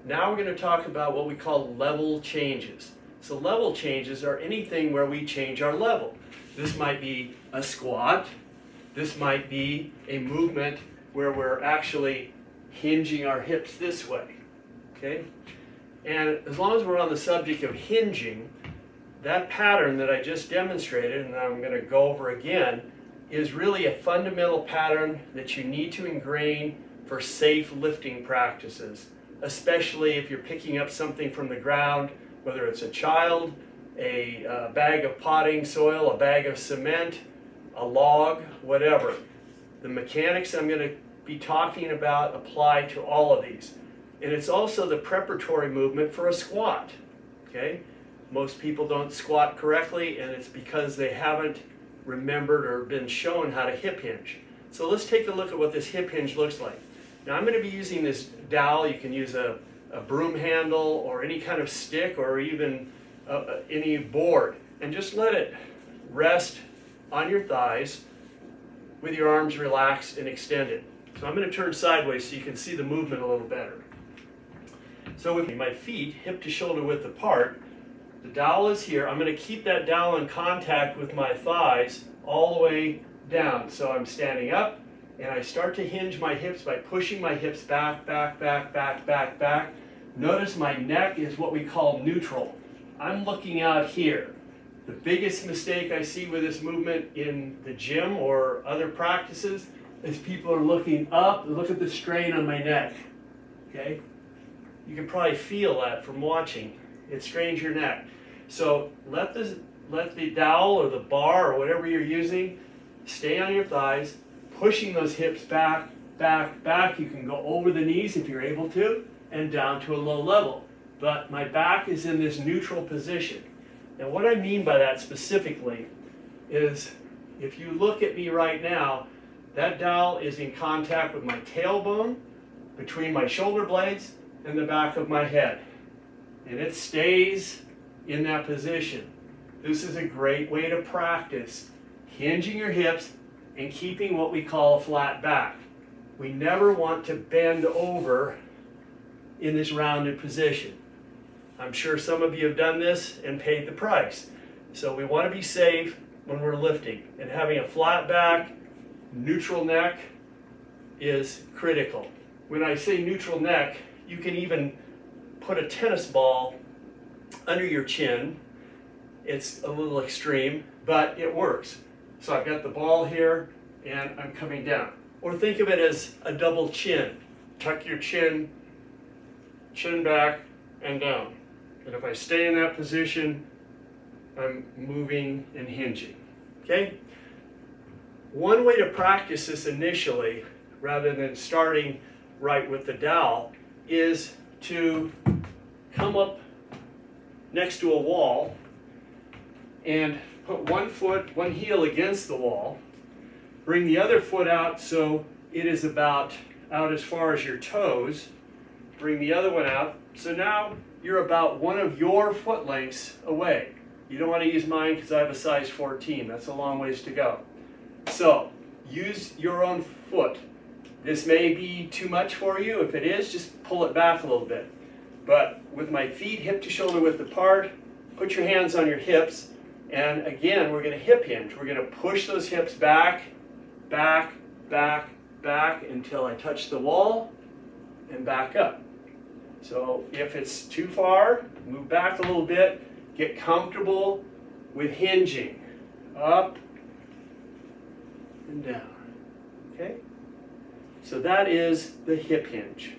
Now we're going to talk about what we call level changes. So level changes are anything where we change our level. This might be a squat. This might be a movement where we're actually hinging our hips this way. Okay? And as long as we're on the subject of hinging, that pattern that I just demonstrated, and I'm going to go over again, is really a fundamental pattern that you need to ingrain for safe lifting practices, especially if you're picking up something from the ground, whether it's a child, a bag of potting soil, a bag of cement, a log, whatever. The mechanics I'm going to be talking about apply to all of these. And it's also the preparatory movement for a squat. Okay? Most people don't squat correctly, and it's because they haven't remembered or been shown how to hip hinge. So let's take a look at what this hip hinge looks like. Now I'm going to be using this dowel. You can use a broom handle or any kind of stick or even any board, and just let it rest on your thighs with your arms relaxed and extended. So I'm going to turn sideways so you can see the movement a little better. So with my feet hip to shoulder width apart, the dowel is here. I'm going to keep that dowel in contact with my thighs all the way down. So I'm standing up and I start to hinge my hips by pushing my hips back, back, back, back, back, back. Notice my neck is what we call neutral. I'm looking out here. The biggest mistake I see with this movement in the gym or other practices is people are looking up. Look at the strain on my neck. Okay? You can probably feel that from watching. It strains your neck. So let the dowel or the bar or whatever you're using stay on your thighs, pushing those hips back, back, back. You can go over the knees if you're able to, and down to a low level. But my back is in this neutral position. And what I mean by that specifically is, if you look at me right now, that dowel is in contact with my tailbone, between my shoulder blades, and the back of my head. And it stays in that position. This is a great way to practice hinging your hips and keeping what we call a flat back. We never want to bend over in this rounded position. I'm sure some of you have done this and paid the price. So we want to be safe when we're lifting. And having a flat back, neutral neck is critical. When I say neutral neck, you can even put a tennis ball under your chin. It's a little extreme, but it works. So I've got the ball here and I'm coming down. Or think of it as a double chin. Tuck your chin back and down. And if I stay in that position, I'm moving and hinging. Okay? One way to practice this initially, rather than starting right with the dowel, is to come up next to a wall and put one foot, one heel against the wall. Bring the other foot out so it is about out as far as your toes. Bring the other one out. So now you're about one of your foot lengths away. You don't want to use mine because I have a size 14. That's a long ways to go. So use your own foot. This may be too much for you. If it is, just pull it back a little bit. But with my feet hip to shoulder width apart, put your hands on your hips. And again, we're going to hip hinge. We're going to push those hips back, back, back, back until I touch the wall and back up. So if it's too far, move back a little bit. Get comfortable with hinging. Up and down. Okay? So that is the hip hinge.